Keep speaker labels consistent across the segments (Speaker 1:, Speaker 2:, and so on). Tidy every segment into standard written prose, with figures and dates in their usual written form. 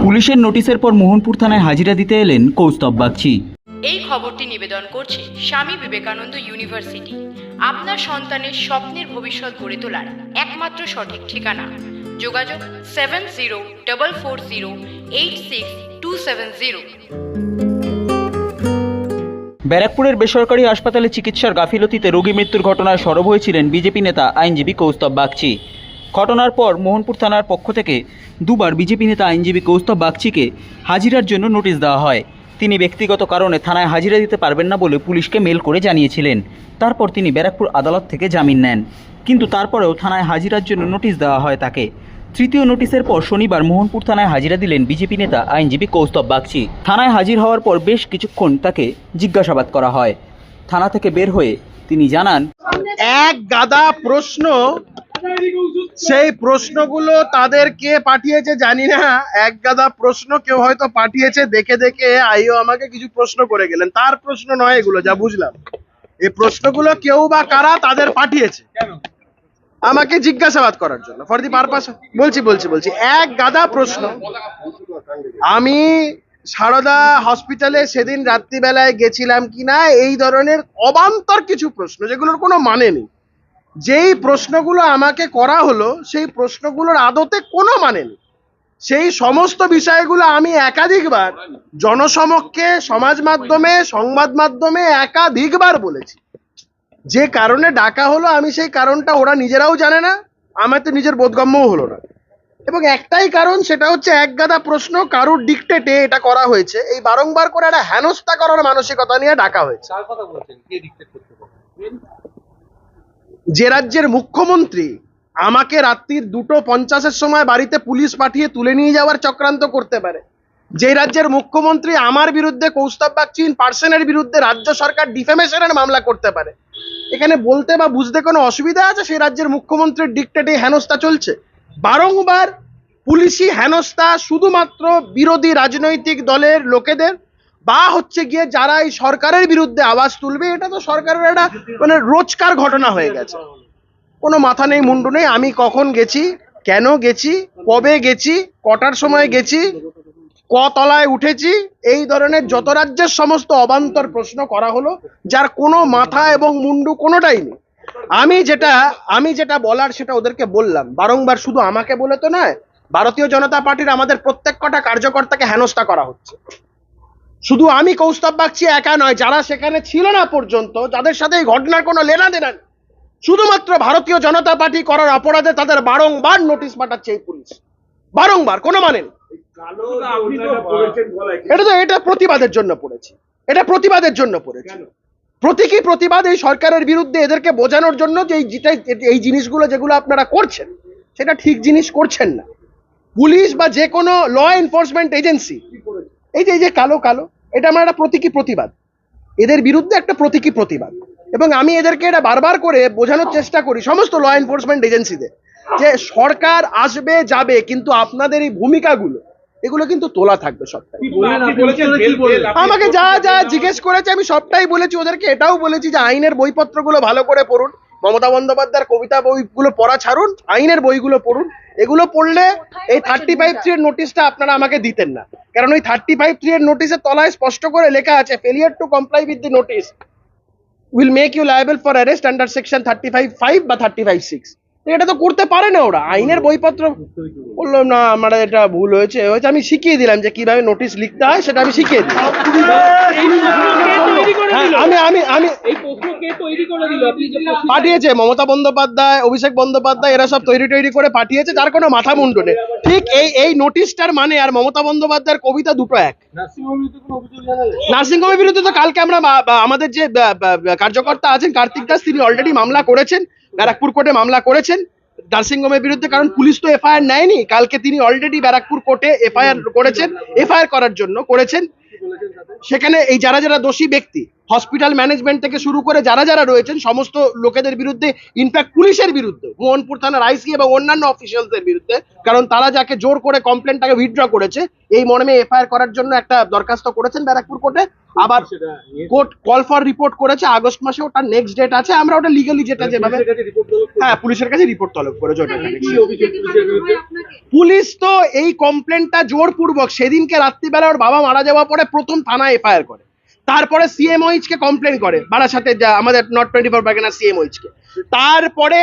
Speaker 1: পুলিশের নোটিশের পর মোহনপুর থানায় হাজিরা দিতে এলেন কৌস্তব বাগচি।
Speaker 2: এই খবরটি নিবেদন করছে স্বামী বিবেকানন্দ ইউনিভার্সিটি। আপনার সন্তানের স্বপ্নের ভবিষ্যৎ গড়ে তোলার একমাত্র সঠিক ঠিকানা। যোগাযোগ 7044086270।
Speaker 1: ব্যারাকপুরের বেসরকারি হাসপাতালে চিকিৎসার গাফিলতিতে রোগী মৃত্যুর ঘটনায় সরব হয়েছিলেন বিজেপি নেতা আইনজীবী কৌস্তব বাগচি। ঘটনার পর মোহনপুর থানার পক্ষ থেকে দুবার বিজেপি নেতা আইনজীবী কৌস্তব বাগচিকে হাজিরার জন্য নোটিশ দেওয়া হয়। তিনি ব্যক্তিগত কারণে থানায় হাজিরা দিতে পারবেন না বলে পুলিশকে মেল করে জানিয়েছিলেন। তারপর তিনি ব্যারাকপুর আদালত থেকে জামিন নেন, কিন্তু তারপরেও থানায় হাজিরার জন্য নোটিশ দেওয়া হয় তাকে। তৃতীয় নোটিশের পর শনিবার মোহনপুর থানায় হাজিরা দিলেন বিজেপি নেতা আইনজীবী কৌস্তব বাগচি। থানায় হাজির হওয়ার পর বেশ কিছুক্ষণ তাকে জিজ্ঞাসাবাদ করা হয়। থানা থেকে বের হয়ে তিনি জানান,
Speaker 3: এক গাদা প্রশ্ন, সেই প্রশ্নগুলো তাদেরকে পাঠিয়েছে জানি না। এক গাদা প্রশ্ন কেউ হয়তো পাঠিয়েছে, দেখে দেখে আইও আমাকে কিছু প্রশ্ন করে গেলেন। তার প্রশ্ন নয় এগুলো, যা বুঝলাম। এই প্রশ্নগুলো কেউ বা কারা তাদের পাঠিয়েছে আমাকে জিজ্ঞাসাবাদ করার জন্য, ফর দি পারপাস। বলছি এক গাদা প্রশ্ন। আমি সারদা হসপিটালে সেদিন রাত্রিবেলায় গেছিলাম কিনা, এই ধরনের অবান্তর কিছু প্রশ্ন যেগুলোর কোনো মানে নেই। যেই প্রশ্নগুলো আমাকে করা হলো সেই প্রশ্নগুলোর আদতে কোনো মানে নেই। সেই সমস্ত বিষয়গুলো আমি একাধিকবার জনসমক্ষে, সমাজ মাধ্যমে, সংবাদ মাধ্যমে একাধিকবার বলেছি। যে কারণে ডাকা হলো আমি সেই কারণটা ওরা নিজেরাও জানে না, আমার তো নিজের বোধগম্যও হলো না। এবং একটাই কারণ, সেটা হচ্ছে এক গাদা প্রশ্ন, কারুর ডিকটেটে এটা করা হয়েছে। এই বারংবার করে একটা হেনস্থা করার মানসিকতা নিয়ে ডাকা হয়েছে। যে রাজ্যের মুখ্যমন্ত্রী আমাকে রাত্রির 2:50 সময় বাড়িতে পুলিশ পাঠিয়ে তুলে নিয়ে যাওয়ার চক্রান্ত করতে পারে, যে রাজ্যের মুখ্যমন্ত্রী আমার বিরুদ্ধে, কৌস্তব বাগচি পার্সনের বিরুদ্ধে রাজ্য সরকার ডিফেমেশনের মামলা করতে পারে, এখানে বলতে বা বুঝতে কোনো অসুবিধা আছে? সেই রাজ্যের মুখ্যমন্ত্রীর ডিকটেটে হেনস্থা চলছে। বারংবার পুলিশি হেনস্থা শুধুমাত্র বিরোধী রাজনৈতিক দলের লোকেদের বা হচ্ছে গিয়ে যারা এই সরকারের বিরুদ্ধে আওয়াজ তুলবে, এটা তো সরকারের একটা মানে রোজকার ঘটনা হয়ে গেছে। কোনো মাথা নেই, মুন্ডু নেই। আমি কখন গেছি, কেন গেছি, কবে গেছি, কটার সময় গেছি, তলায় উঠেছি, এই ধরনের যত রাজ্যের সমস্ত অবান্তর প্রশ্ন করা হলো, যার কোনো মাথা এবং মুন্ডু কোনোটাই নেই। আমি যেটা বলার সেটা ওদেরকে বললাম বারংবার। শুধু আমাকে বলে তো নয়, ভারতীয় জনতা পার্টির আমাদের প্রত্যেক কটা কার্যকর্তাকে হেনস্থা করা হচ্ছে। শুধু আমি কৌস্তব বাগচি একা নয়, যারা সেখানে ছিল না পর্যন্ত, যাদের সাথে এই ঘটনার কোনো লেনা দেনা নেই, শুধুমাত্র ভারতীয় জনতা পার্টি করার অপরাধে তাদের বারংবার নোটিশ পাঠাচ্ছে এই পুলিশ। বারংবার, কোনো মানে নেই। এটা প্রতিবাদের জন্য পড়েছি, এটা প্রতিবাদের জন্য পড়েছি। প্রতীকী প্রতিবাদ এই সরকারের বিরুদ্ধে, এদেরকে বোঝানোর জন্য যে এই জিনিসগুলো যেগুলো আপনারা করছেন সেটা ঠিক জিনিস করছেন না। পুলিশ বা যে কোনো ল এনফোর্সমেন্ট এজেন্সি, এই যে কালো এটা আমার একটা প্রতীকী প্রতিবাদ, এদের বিরুদ্ধে একটা প্রতীকী প্রতিবাদ। এবং আমি এদেরকে এটা বারবার করে বোঝানোর চেষ্টা করি সমস্ত ল এনফোর্সমেন্ট এজেন্সিদের, যে সরকার আসবে যাবে, কিন্তু আপনাদের এই ভূমিকাগুলো এগুলো কিন্তু তোলা থাকবে সবটাই। আমাকে যা যা জিজ্ঞেস করেছে আমি সবটাই বলেছি ওদেরকে। এটাও বলেছি যে আইনের বইপত্রগুলো ভালো করে পড়ুন, মমতা বন্দ্যোপাধ্যায়ের কবিতা বইগুলো পড়া ছাড়ুন, আইনের বইগুলো পড়ুন। এগুলো পড়লে এই 35(3) এর নোটিশটা আপনারা আমাকে দিতেন না, কারণ ওই 35(3) এর নোটিশের তলায় স্পষ্ট করে লেখা আছে, failure to comply with the notice will make you liable for arrest under section 35(5) বা 35(6). এটা তো করতে পারে না ওরা। আইনের বইপত্র বললো না, আমার এটা ভুল হয়েছে। আমি শিখিয়ে দিলাম যে কিভাবে নোটিশ লিখতে হয়, সেটা আমি শিখিয়ে দিলাম। আমি পাঠিয়েছে মমতা বন্দ্যোপাধ্যায়, অভিষেক বন্দ্যোপাধ্যায়, এরা সব তৈরি করে পাঠিয়েছে, যার কোনো মাথা মুন্ডু নেই। ঠিক এই নোটিশটার মানে আর মমতা বন্দ্যোপাধ্যায়ের কবিতা দুটো এক। নার্সিংহোমের বিরুদ্ধে তো কালকে আমরা আমাদের যে কার্যকর্তা আছেন কার্তিক দাস, তিনি অলরেডি মামলা করেছেন, ব্যারাকপুর কোর্টে মামলা করেছেন নার্সিংহোমের বিরুদ্ধে। কারণ পুলিশ তো এফআইআর নেয়নি, কালকে তিনি অলরেডি ব্যারাকপুর কোর্টে এফআইআর করেছেন, এফআইআর করার জন্য করেছেন। সেখানে এই যারা দোষী ব্যক্তি, হসপিটাল ম্যানেজমেন্ট থেকে শুরু করে যারা রয়েছেন, সমস্ত লোকেদের বিরুদ্ধে, ইনফ্যাক্ট পুলিশের বিরুদ্ধে, মোহনপুর থানার আইসি এবং অন্যান্য অফিসিয়ালসদের বিরুদ্ধে, কারণ তারা যাকে জোর করে কমপ্লেনটাকে উইথড্র করেছে, এই মর্মে এফআইআর করার জন্য একটা দরখাস্ত করেছেন ব্যারাকপুর কোর্টে। আবার কোর্ট কল ফর রিপোর্ট করেছে আগস্ট মাসে, ওটা নেক্সট ডেট আছে। আমরা ওটা লিগালি যেটা যেভাবে, হ্যাঁ, পুলিশের কাছে রিপোর্ট তলব করেছে। পুলিশ তো এই কমপ্লেনটা জোরপূর্বক সেদিনকে রাত্রিবেলা ওর বাবা মারা যাওয়ার পরে প্রথম থানায় এফআইআর করে, তারপরে সিএমওইচ কে কমপ্লেন করে বারাসাতে, যা আমাদের নর্থ 24 পরগনা সিএমওইচ কে, তারপরে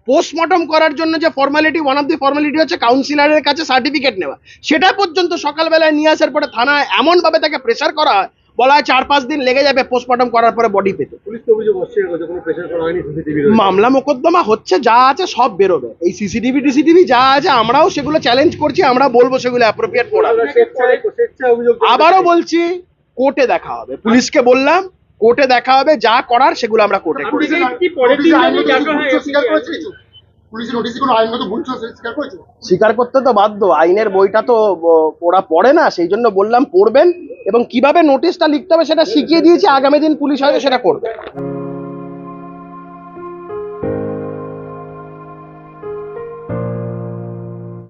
Speaker 3: পোস্টমর্টম করার জন্য যে formality, one of the formality হচ্ছে কাউন্সিলরের কাছে সার্টিফিকেট নেওয়া, সেটা পর্যন্ত সকালবেলায় নিয়ে আসার পরে থানায় এমন ভাবে তাকে প্রেসার করা হয়, বলা হয় 4-5 দিন লেগে যাবে পোস্টমর্টম করার পরে বডি পেতে।
Speaker 4: পুলিশ তো অভিযোগ অস্বীকার করছে, কোনো প্রেশার করা হয়নি সিসিটিভি।
Speaker 3: মামলা মোকদ্দমা হচ্ছে, যা আছে সব বেরোবে, এই সিসিটিভি যা আছে আমরাও সেগুলো চ্যালেঞ্জ করছি, আমরা বলবো সেগুলো অ্যাপ্রোপ্রিয়েট করা।
Speaker 4: স্বেচ্ছায় অভিযোগ।
Speaker 3: আবারও বলছি, কোর্টে দেখা হবে, পুলিশকে বললাম কোর্টে দেখা হবে, যা করার সেগুলো আমরা কোর্টে করব।
Speaker 5: পুলিশের নোটিশে কোনো আইনগত ভুল ছিল স্বীকার করেছে?
Speaker 3: স্বীকার করতে তো বাধ্য, আইনের বইটা তো ওরা পড়ে না, সেই জন্য বললাম পড়বেন এবং কিভাবে নোটিশটা লিখতে হবে সেটা শিখিয়ে দিয়েছি, আগামী দিন পুলিশ হয়তো সেটা করবে।